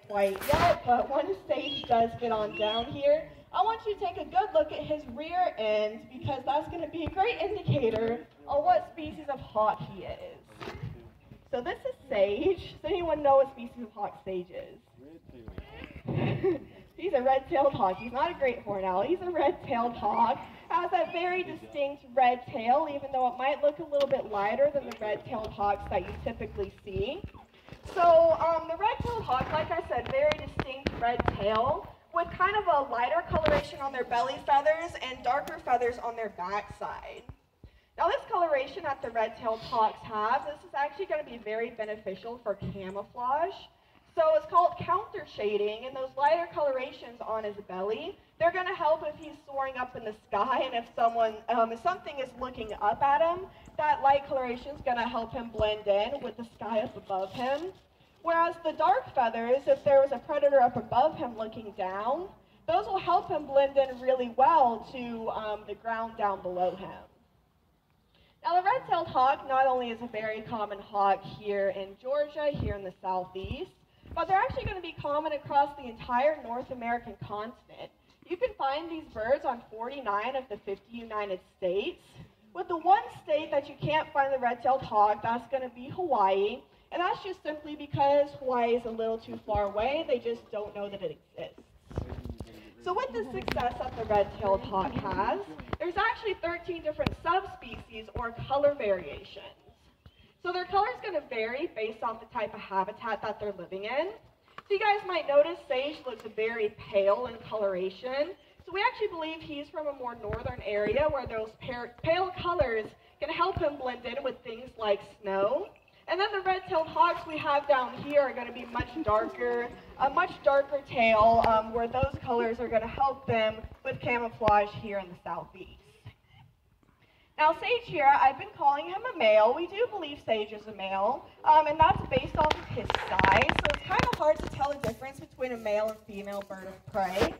quite yet, but once Sage does get on down here, I want you to take a good look at his rear end because that's going to be a great indicator on what species of hawk he is. So this is Sage. Does anyone know what species of hawk Sage is? He's a red-tailed hawk. He's not a great horned owl. He's a red-tailed hawk. Has that very distinct red tail, even though it might look a little bit lighter than the red-tailed hawks that you typically see. So the red-tailed hawk, like I said, very distinct red tail with kind of a lighter coloration on their belly feathers and darker feathers on their backside. Now this coloration that the red-tailed hawks have, this is actually going to be very beneficial for camouflage. So it's called counter shading, and those lighter colorations on his belly, they're going to help if he's soaring up in the sky, and if something is looking up at him, that light coloration is going to help him blend in with the sky up above him. Whereas the dark feathers, if there was a predator up above him looking down, those will help him blend in really well to the ground down below him. Now the red-tailed hawk not only is a very common hawk here in Georgia, here in the southeast, but they're actually going to be common across the entire North American continent. You can find these birds on 49 of the 50 United States. With the one state that you can't find the red-tailed hawk, that's going to be Hawaii. And that's just simply because Hawaii is a little too far away. They just don't know that it exists. So with the success that the red-tailed hawk has, there's actually 13 different subspecies or color variations. So their color is going to vary based off the type of habitat that they're living in. So you guys might notice Sage looks very pale in coloration. So we actually believe he's from a more northern area where those pale colors can help him blend in with things like snow. And then the red-tailed hawks we have down here are going to be much darker, a much darker tail where those colors are going to help them with camouflage here in the southeast. Now Sage here, I've been calling him a male. We do believe Sage is a male, and that's based off of his size. So it's kind of hard to tell the difference between a male and female bird of prey.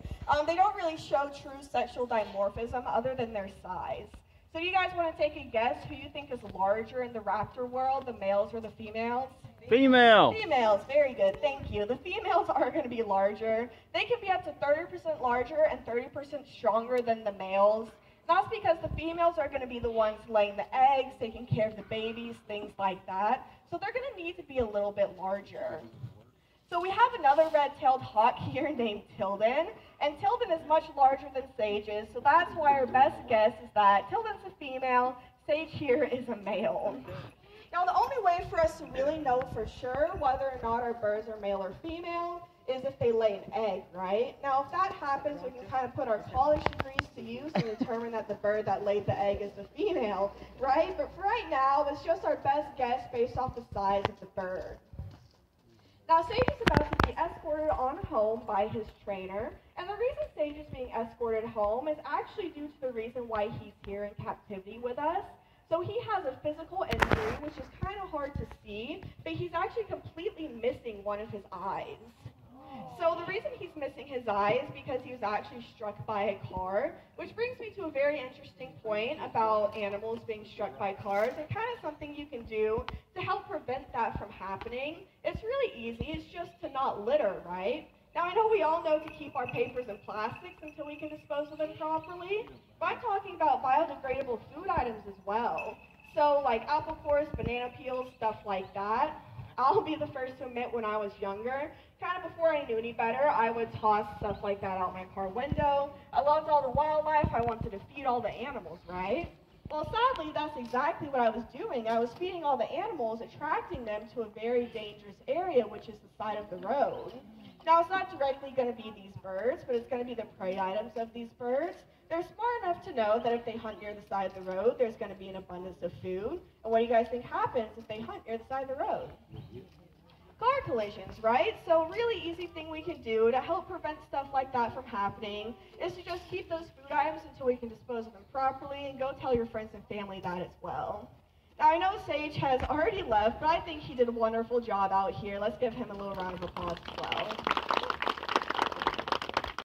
They don't really show true sexual dimorphism other than their size. So do you guys want to take a guess who you think is larger in the raptor world, the males or the females? Female. Females, very good, thank you. The females are going to be larger. They can be up to 30% larger and 30% stronger than the males. That's because the females are going to be the ones laying the eggs, taking care of the babies, things like that. So they're going to need to be a little bit larger. So we have another red-tailed hawk here named Tilden, and Tilden is much larger than Sage is, so that's why our best guess is that Tilden's a female, Sage here is a male. Now the only way for us to really know for sure whether or not our birds are male or female is if they lay an egg, right? Now if that happens, we can kind of put our college degrees to use and determine that the bird that laid the egg is a female, right? But for right now, it's just our best guess based off the size of the bird. Now Sage is about to be escorted on home by his trainer, and the reason Sage is being escorted home is actually due to the reason why he's here in captivity with us. So he has a physical injury, which is kind of hard to see, but he's actually completely missing one of his eyes. So the reason he's missing his eye is because he was actually struck by a car, which brings me to a very interesting point about animals being struck by cars and kind of something you can do to help prevent that from happening. It's really easy. It's just to not litter, right? Now I know we all know to keep our papers and plastics until we can dispose of them properly, but I'm talking about biodegradable food items as well. So like apple cores, banana peels, stuff like that. I'll be the first to admit when I was younger, kind of before I knew any better, I would toss stuff like that out my car window. I loved all the wildlife. I wanted to feed all the animals, right? Well, sadly, that's exactly what I was doing. I was feeding all the animals, attracting them to a very dangerous area, which is the side of the road. Now, it's not directly going to be these birds, but it's going to be the prey items of these birds. They're smart enough to know that if they hunt near the side of the road, there's going to be an abundance of food. And what do you guys think happens if they hunt near the side of the road? Car collisions, right? So a really easy thing we can do to help prevent stuff like that from happening is to just keep those food items until we can dispose of them properly, and go tell your friends and family that as well. Now I know Sage has already left, but I think he did a wonderful job out here. Let's give him a little round of applause as well.